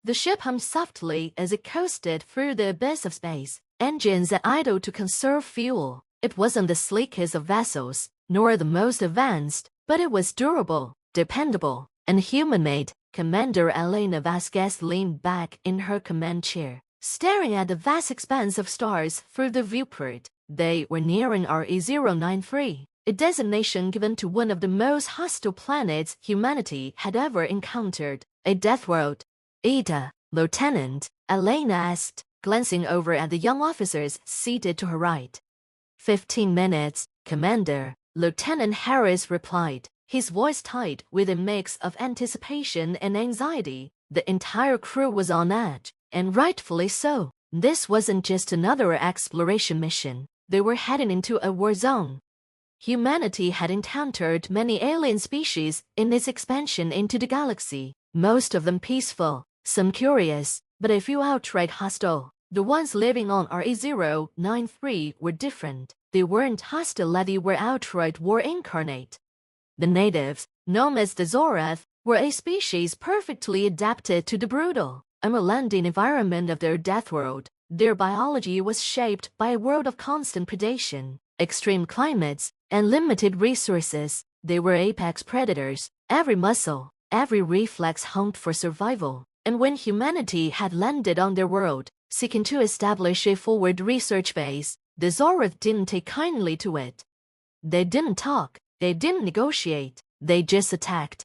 The ship hummed softly as it coasted through the abyss of space, engines at idle to conserve fuel. It wasn't the sleekest of vessels, nor the most advanced, but it was durable, dependable, and human-made. Commander Elena Vasquez leaned back in her command chair, staring at the vast expanse of stars through the viewport. They were nearing RE093, a designation given to one of the most hostile planets humanity had ever encountered, a Deathworld. "Ada, Lieutenant," Elena asked, glancing over at the young officers seated to her right. 15 minutes, Commander," Lieutenant Harris replied, his voice tight with a mix of anticipation and anxiety. The entire crew was on edge, and rightfully so. This wasn't just another exploration mission. They were heading into a war zone. Humanity had encountered many alien species in its expansion into the galaxy, most of them peaceful, some curious, but a few outright hostile. The ones living on RE093 were different. They weren't hostile, they were outright war incarnate. The natives, known as the Zorath, were a species perfectly adapted to the brutal, unrelenting environment of their Deathworld. Their biology was shaped by a world of constant predation, extreme climates, and limited resources. They were apex predators. Every muscle, every reflex hunked for survival. And when humanity had landed on their world, seeking to establish a forward research base, the Zorath didn't take kindly to it. They didn't talk, they didn't negotiate, they just attacked.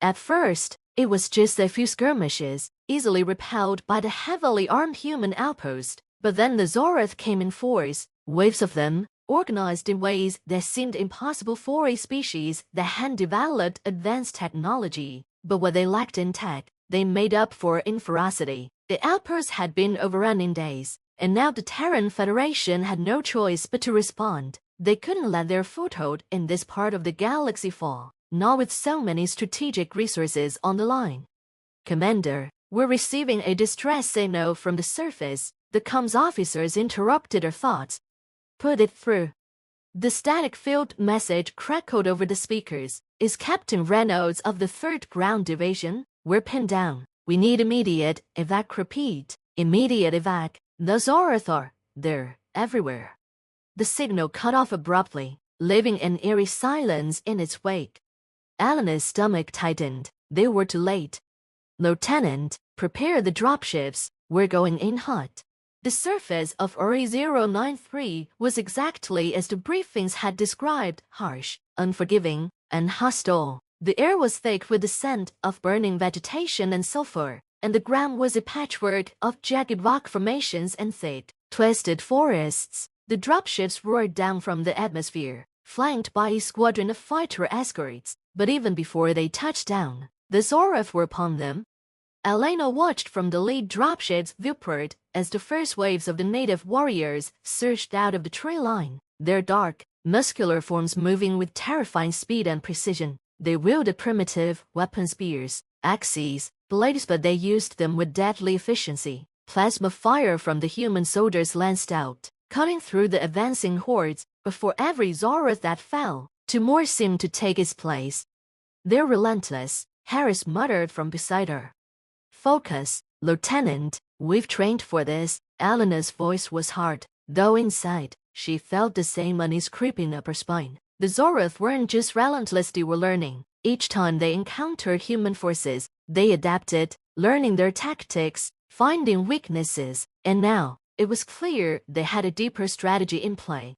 At first, it was just a few skirmishes, easily repelled by the heavily armed human outpost. But then the Zorath came in force, waves of them, organized in ways that seemed impossible for a species that had developed advanced technology. But what they lacked in tech, they made up for in ferocity. The outpost had been overrun in days, and now the Terran Federation had no choice but to respond. They couldn't let their foothold in this part of the galaxy fall, not with so many strategic resources on the line. "Commander, we're receiving a distress signal from the surface." The comms officers interrupted her thoughts. "Put it through." The static-filled message crackled over the speakers. "Is Captain Reynolds of the 3rd Ground Division? We're pinned down. We need immediate evac. Repeat, immediate evac. The Zorath are, they're everywhere." The signal cut off abruptly, leaving an eerie silence in its wake. Elena's stomach tightened. They were too late. "Lieutenant, prepare the dropships. We're going in hot." The surface of RE093 was exactly as the briefings had described, harsh, unforgiving, and hostile. The air was thick with the scent of burning vegetation and sulfur, and the ground was a patchwork of jagged rock formations and thick, twisted forests. The dropships roared down from the atmosphere, flanked by a squadron of fighter escorts, but even before they touched down, the Zorath were upon them. Elena watched from the lead dropship's viewport as the first waves of the native warriors surged out of the tree line, their dark, muscular forms moving with terrifying speed and precision. They wielded primitive weapon spears, axes, blades, but they used them with deadly efficiency. Plasma fire from the human soldiers lanced out, cutting through the advancing hordes. Before every Zorath that fell, two more seemed to take its place. "They're relentless," Harris muttered from beside her. "Focus, Lieutenant. We've trained for this." Elena's voice was hard, though inside, she felt the same unease creeping up her spine. The Zorath weren't just relentless, they were learning. Each time they encountered human forces, they adapted, learning their tactics, finding weaknesses, and now, it was clear they had a deeper strategy in play.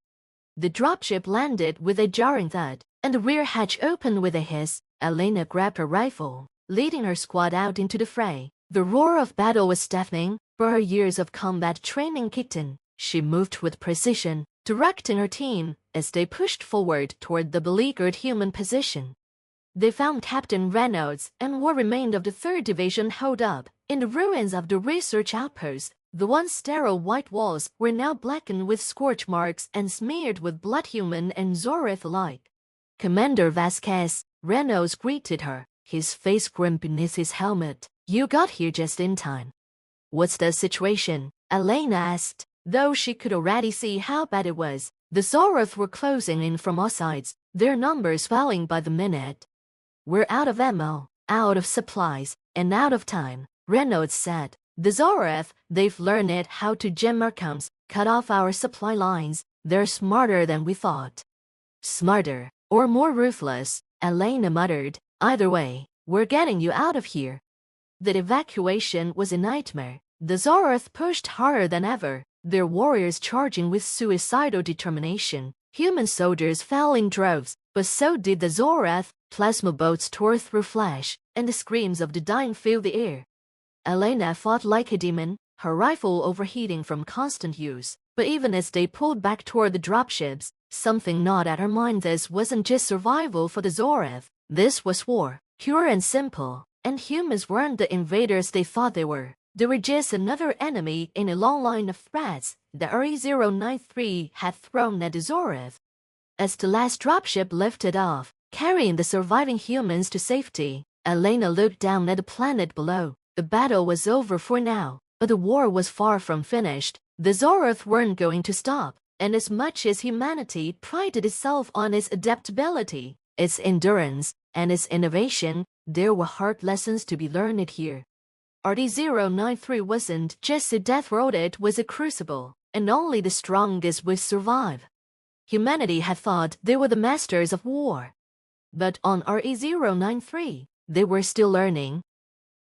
The dropship landed with a jarring thud, and the rear hatch opened with a hiss. Elena grabbed her rifle, leading her squad out into the fray. The roar of battle was deafening, but her years of combat training kicked in. She moved with precision, directing her team as they pushed forward toward the beleaguered human position. They found Captain Reynolds and what remained of the 3rd Division holed up in the ruins of the research outpost. The once sterile white walls were now blackened with scorch marks and smeared with blood, human and Zorath alike. "Commander Vasquez," Reynolds greeted her, his face grim beneath his helmet. "You got here just in time." "What's the situation?" Elena asked, though she could already see how bad it was. The Zorath were closing in from all sides, their numbers swelling by the minute. "We're out of ammo, out of supplies, and out of time," Reynolds said. The Zoreth, they've learned it how to jam our comms, cut off our supply lines. They're smarter than we thought. Smarter, or more ruthless, Elena muttered. Either way, we're getting you out of here. The evacuation was a nightmare. The Zoreth pushed harder than ever, their warriors charging with suicidal determination. Human soldiers fell in droves, but so did the Zoreth. Plasma bolts tore through flesh, and the screams of the dying filled the air. Elena fought like a demon, her rifle overheating from constant use. But even as they pulled back toward the dropships, something gnawed at her mind. This wasn't just survival for the Zoreth. This was war, pure and simple. And humans weren't the invaders they thought they were. They were just another enemy in a long line of threats that RE093 had thrown at the Zoreth. As the last dropship lifted off, carrying the surviving humans to safety, Elena looked down at the planet below. The battle was over for now, but the war was far from finished. The Zoreth weren't going to stop, and as much as humanity prided itself on its adaptability, its endurance, and its innovation, there were hard lessons to be learned here. RE093 wasn't just a Deathworld, it was a crucible, and only the strongest would survive. Humanity had thought they were the masters of war. But on RE093, they were still learning.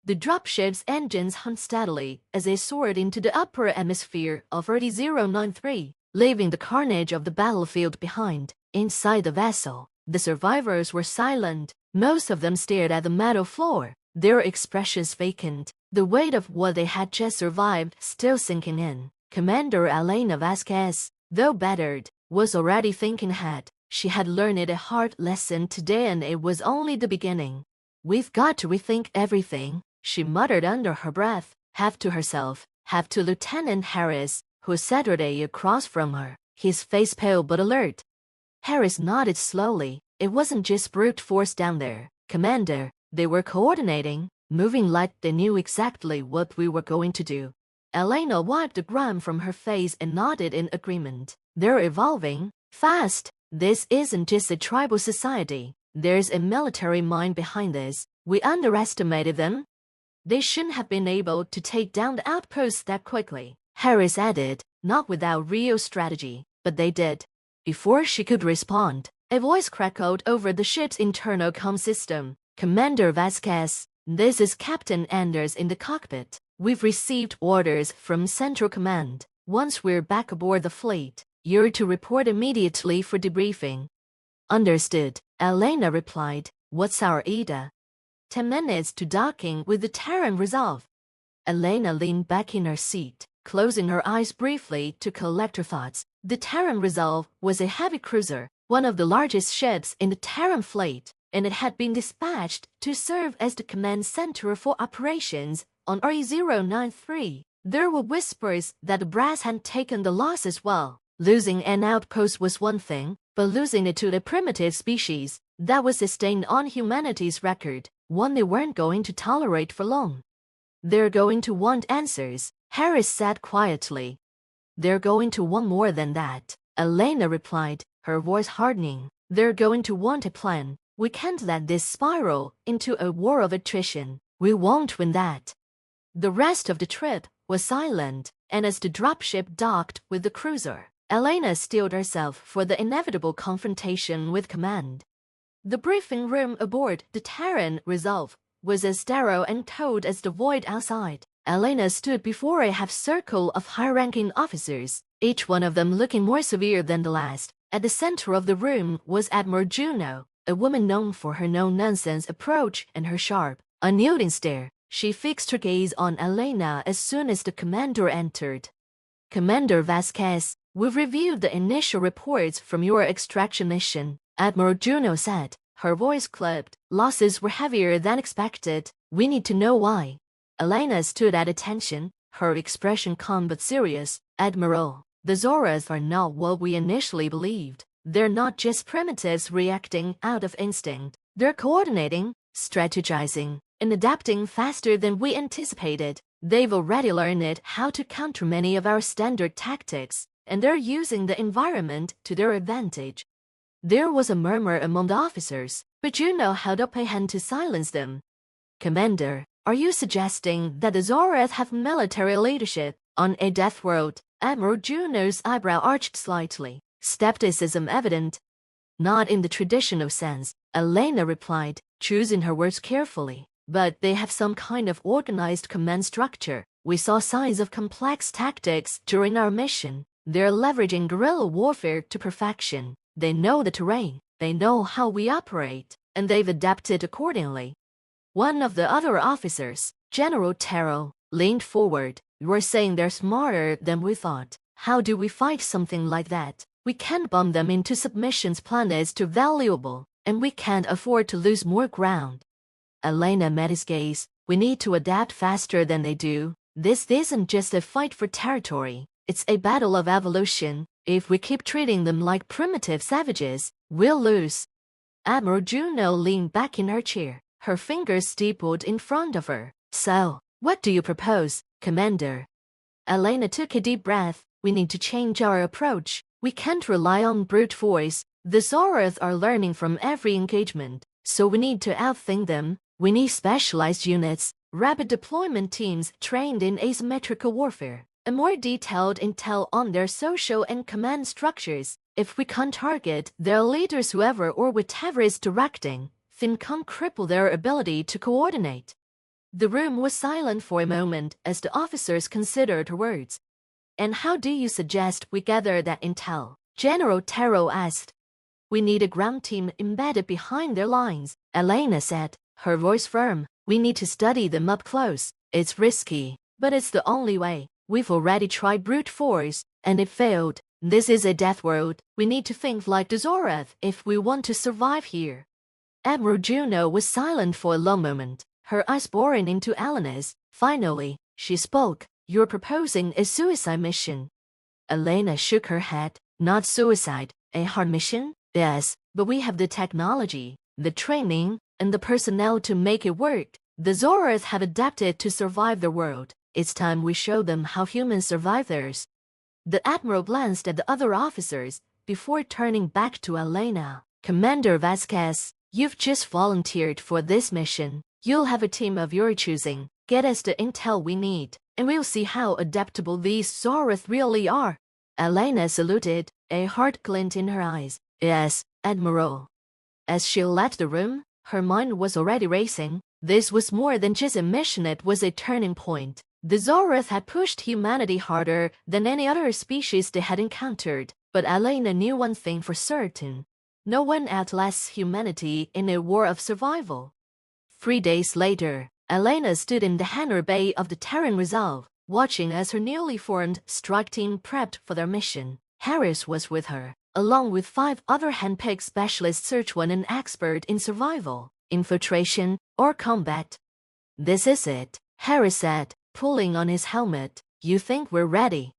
The dropship's engines hummed steadily as they soared into the upper atmosphere of RE093, leaving the carnage of the battlefield behind. Inside the vessel, the survivors were silent. Most of them stared at the metal floor, their expressions vacant, the weight of what they had just survived still sinking in. Commander Elena Vasquez, though battered, was already thinking ahead. She had learned a hard lesson today, and it was only the beginning. We've got to rethink everything, she muttered under her breath, half to herself, half to Lieutenant Harris, who sat across from her, his face pale but alert. Harris nodded slowly. It wasn't just brute force down there, Commander. They were coordinating, moving like they knew exactly what we were going to do. Elena wiped the grime from her face and nodded in agreement. They're evolving fast. This isn't just a tribal society. There's a military mind behind this. We underestimated them. They shouldn't have been able to take down the outposts that quickly, Harris added, not without real strategy, but they did. Before she could respond, a voice crackled over the ship's internal comm system. Commander Vasquez, this is Captain Anders in the cockpit. We've received orders from Central Command. Once we're back aboard the fleet, you're to report immediately for debriefing. Understood, Elena replied. What's our ETA? 10 minutes to docking with the Terran Resolve. Elena leaned back in her seat, closing her eyes briefly to collect her thoughts. The Terran Resolve was a heavy cruiser, one of the largest ships in the Terran fleet, and it had been dispatched to serve as the command center for operations on RE093. There were whispers that the brass had taken the loss as well. Losing an outpost was one thing, but losing it to a primitive species, that was a stain on humanity's record, one they weren't going to tolerate for long. They're going to want answers, Harris said quietly. They're going to want more than that, Elena replied, her voice hardening. They're going to want a plan. We can't let this spiral into a war of attrition. We won't win that. The rest of the trip was silent, and as the dropship docked with the cruiser, Elena steeled herself for the inevitable confrontation with command. The briefing room aboard the Terran Resolve was as sterile and cold as the void outside. Elena stood before a half-circle of high-ranking officers, each one of them looking more severe than the last. At the center of the room was Admiral Juno, a woman known for her no-nonsense approach and her sharp, unyielding stare. She fixed her gaze on Elena as soon as the commander entered. Commander Vasquez, we've reviewed the initial reports from your extraction mission, Admiral Juno said. Her voice clipped. Losses were heavier than expected. We need to know why. Elena stood at attention, her expression calm but serious. Admiral, the Zoreth are not what we initially believed. They're not just primitives reacting out of instinct. They're coordinating, strategizing, and adapting faster than we anticipated. They've already learned how to counter many of our standard tactics, and they're using the environment to their advantage. There was a murmur among the officers, but Juno held up a hand to silence them. Commander, Are you suggesting that the Zoreth have military leadership on a Deathworld? Admiral Juno's eyebrow arched slightly, skepticism evident. Not in the traditional sense, Elena replied, choosing her words carefully. But they have some kind of organized command structure. We saw signs of complex tactics during our mission. They're leveraging guerrilla warfare to perfection. They know the terrain, they know how we operate, and they've adapted accordingly. One of the other officers, General Terrell, leaned forward. You're saying they're smarter than we thought. How do we fight something like that? We can't bomb them into submissions. Plan is too valuable, and we can't afford to lose more ground. Elena met his gaze. We need to adapt faster than they do. This isn't just a fight for territory. It's a battle of evolution. If we keep treating them like primitive savages, we'll lose. Admiral Juno leaned back in her chair, her fingers steepled in front of her. So, what do you propose, Commander? Elena took a deep breath. We need to change our approach. We can't rely on brute force. The Zoreth are learning from every engagement, so we need to outthink them. We need specialized units, rapid deployment teams trained in asymmetrical warfare, and more detailed intel on their social and command structures. If we can't target their leaders, whoever or whatever is directing, then can't cripple their ability to coordinate. The room was silent for a moment as the officers considered her words. And how do you suggest we gather that intel? General Terrell asked. We need a ground team embedded behind their lines, Elena said, her voice firm. We need to study them up close. It's risky, but it's the only way. We've already tried brute force, and it failed. This is a death world. We need to think like the Zoreth if we want to survive here. Admiral Juno was silent for a long moment, her eyes boring into Elena's. Finally, she spoke. You're proposing a suicide mission. Elena shook her head. Not suicide, a hard mission? Yes, but we have the technology, the training, and the personnel to make it work. The Zoreth have adapted to survive the world. It's time we show them how humans survive theirs. The Admiral glanced at the other officers before turning back to Elena. Commander Vasquez, you've just volunteered for this mission. You'll have a team of your choosing. Get us the intel we need, and we'll see how adaptable these Zoreth really are. Elena saluted, a hard glint in her eyes. Yes, Admiral. As she left the room, her mind was already racing. This was more than just a mission, it was a turning point. The Zoreth had pushed humanity harder than any other species they had encountered, but Elena knew one thing for certain. No one outlasts humanity in a war of survival. 3 days later, Elena stood in the hangar bay of the Terran Resolve, watching as her newly formed strike team prepped for their mission. Harris was with her, along with 5 other handpicked specialists, each one an expert in survival, infiltration, or combat. This is it, Harris said, pulling on his helmet. You think we're ready?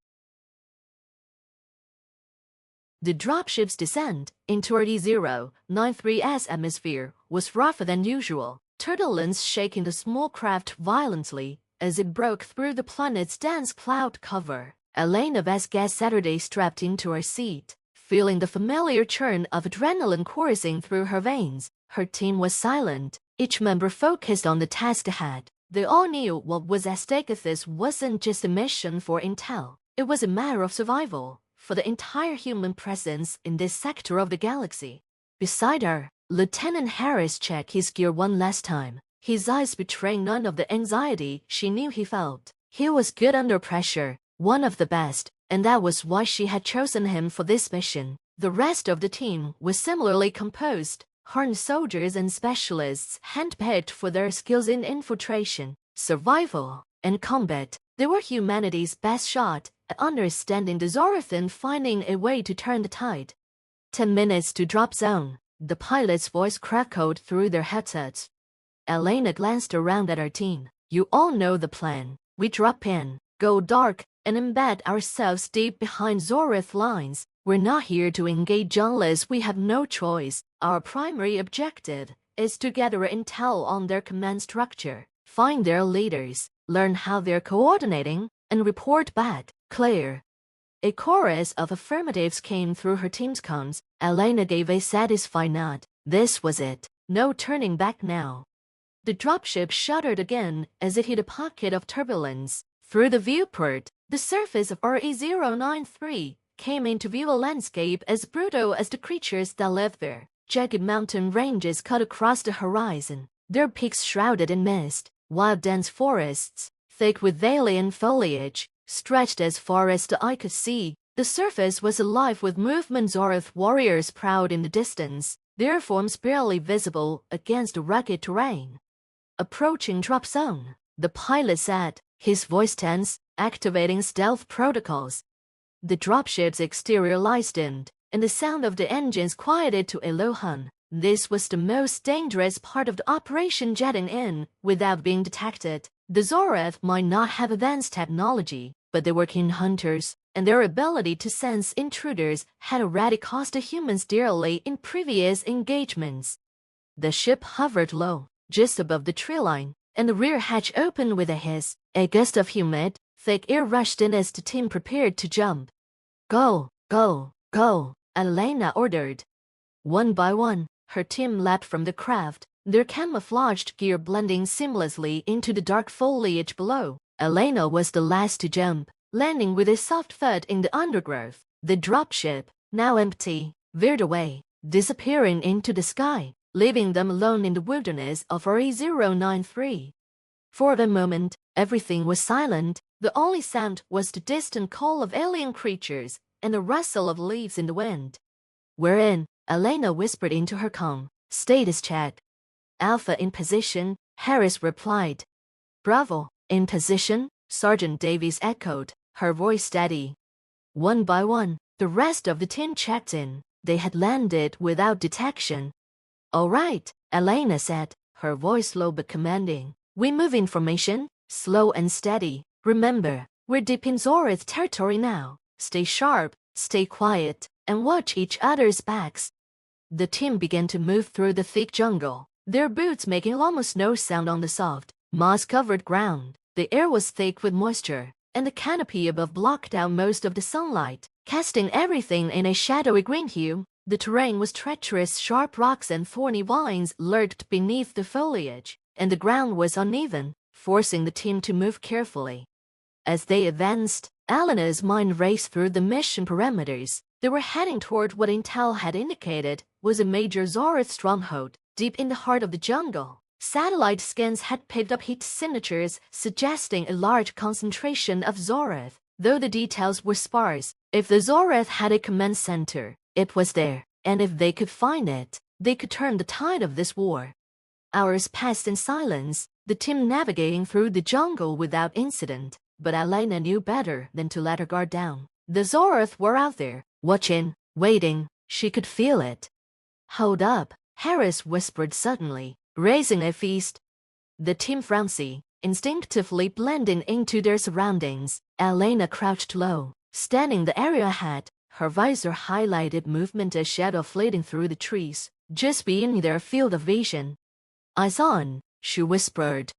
The dropship's descent into RE093's atmosphere was rougher than usual, turbulence shaking the small craft violently as it broke through the planet's dense cloud cover. Elena Vasquez Saturday strapped into her seat, feeling the familiar churn of adrenaline coursing through her veins. Her team was silent, each member focused on the task ahead. They all knew what was at stake. This wasn't just a mission for intel. It was a matter of survival for the entire human presence in this sector of the galaxy. Beside her, Lieutenant Harris checked his gear one last time, his eyes betraying none of the anxiety she knew he felt. He was good under pressure, one of the best, and that was why she had chosen him for this mission. The rest of the team was similarly composed, hardened soldiers and specialists handpicked for their skills in infiltration, survival, and combat. They were humanity's best shot at understanding the Zoreth and finding a way to turn the tide. 10 minutes to drop zone, the pilot's voice crackled through their headsets. Elena glanced around at her team. You all know the plan. We drop in, go dark, and embed ourselves deep behind Zoreth lines. We're not here to engage unless we have no choice. Our primary objective is to gather intel on their command structure, find their leaders, learn how they're coordinating, and report back. Clear. A chorus of affirmatives came through her team's comms. Elena gave a satisfied nod. This was it. No turning back now. The dropship shuddered again as it hit a pocket of turbulence. Through the viewport, the surface of RE093 came into view, a landscape as brutal as the creatures that lived there. Jagged mountain ranges cut across the horizon, their peaks shrouded in mist, while dense forests, thick with alien foliage, stretched as far as the eye could see. The surface was alive with movement. Zoroth warriors prowled in the distance, their forms barely visible against the rugged terrain. Approaching drop zone, the pilot said, his voice tense, activating stealth protocols. The dropship's exterior lights dimmed, and the sound of the engines quieted to a low hum. This was the most dangerous part of the operation, jetting in without being detected. The Zoroth might not have advanced technology, but they were keen hunters, and their ability to sense intruders had already cost the humans dearly in previous engagements. The ship hovered low, just above the tree line, and the rear hatch opened with a hiss. A gust of humid, thick air rushed in as the team prepared to jump. Go, go, go, Elena ordered. One by one, her team leapt from the craft, their camouflaged gear blending seamlessly into the dark foliage below. Elena was the last to jump, landing with a soft thud in the undergrowth. The dropship, now empty, veered away, disappearing into the sky, leaving them alone in the wilderness of RE093. For a moment, everything was silent. The only sound was the distant call of alien creatures and the rustle of leaves in the wind. "We're in," Elena whispered into her comm. "Status check." "Alpha in position," Harris replied. "Bravo, in position," Sergeant Davies echoed, her voice steady. One by one, the rest of the team checked in. They had landed without detection. "All right," Elena said, her voice low but commanding. "We move in formation, slow and steady. Remember, we're deep in Zoroth territory now. Stay sharp, stay quiet, and watch each other's backs." The team began to move through the thick jungle, their boots making almost no sound on the soft, moss-covered ground. The air was thick with moisture, and the canopy above blocked out most of the sunlight, casting everything in a shadowy green hue. The terrain was treacherous. Sharp rocks and thorny vines lurked beneath the foliage, and the ground was uneven, forcing the team to move carefully. As they advanced, Elena's mind raced through the mission parameters. They were heading toward what intel had indicated was a major Zoroth stronghold, deep in the heart of the jungle. Satellite scans had picked up heat signatures suggesting a large concentration of Zoroth, though the details were sparse. If the Zoroth had a command center, it was there, and if they could find it, they could turn the tide of this war. Hours passed in silence, the team navigating through the jungle without incident, but Elena knew better than to let her guard down. The Zoroth were out there, watching, waiting. She could feel it. "Hold up," Harris whispered suddenly, raising a fist. The team frowned, instinctively blending into their surroundings. Elena crouched low, scanning the area ahead, her visor highlighted movement, a shadow flitting through the trees, just beyond their field of vision. "Eyes on," she whispered.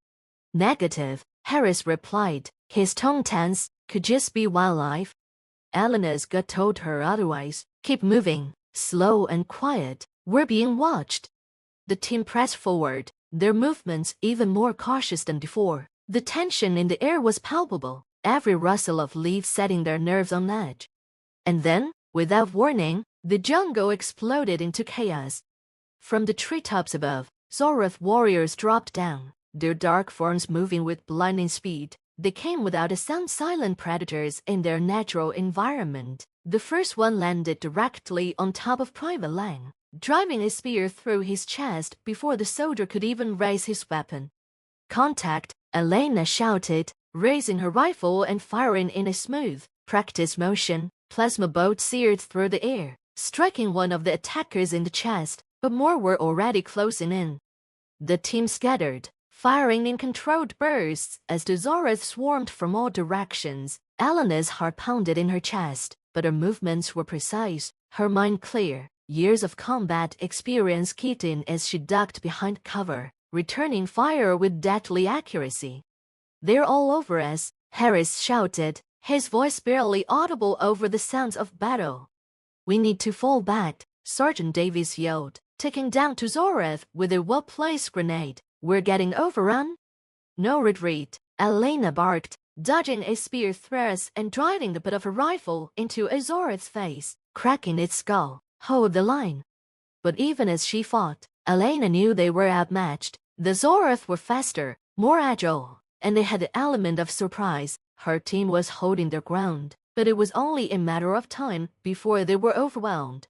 "Negative," Harris replied, his tone tense. "Could just be wildlife." Elena's gut told her otherwise. "Keep moving, slow and quiet. We're being watched." The team pressed forward, their movements even more cautious than before. The tension in the air was palpable, every rustle of leaves setting their nerves on edge. And then, without warning, the jungle exploded into chaos. From the treetops above, Zoroth warriors dropped down, their dark forms moving with blinding speed. They came without a sound, silent predators in their natural environment. The first one landed directly on top of Private Lang, driving a spear through his chest before the soldier could even raise his weapon. "Contact," Elena shouted, raising her rifle and firing in a smooth, practiced motion. Plasma bolts seared through the air, striking one of the attackers in the chest, but more were already closing in. The team scattered, firing in controlled bursts as the Zoroth swarmed from all directions. Elena's heart pounded in her chest, but her movements were precise, her mind clear. Years of combat experience kicked in as she ducked behind cover, returning fire with deadly accuracy. "They're all over us," Harris shouted, his voice barely audible over the sounds of battle. "We need to fall back," Sergeant Davies yelled, taking down to Zoroth with a well-placed grenade. We're getting overrun. No retreat, Elena barked, dodging a spear thrust and driving the butt of a rifle into Azorith's face, cracking its skull. Hold the line. But even as she fought, Elena knew they were outmatched. The Zorith were faster, more agile, and they had the element of surprise. Her team was holding their ground, but it was only a matter of time before they were overwhelmed.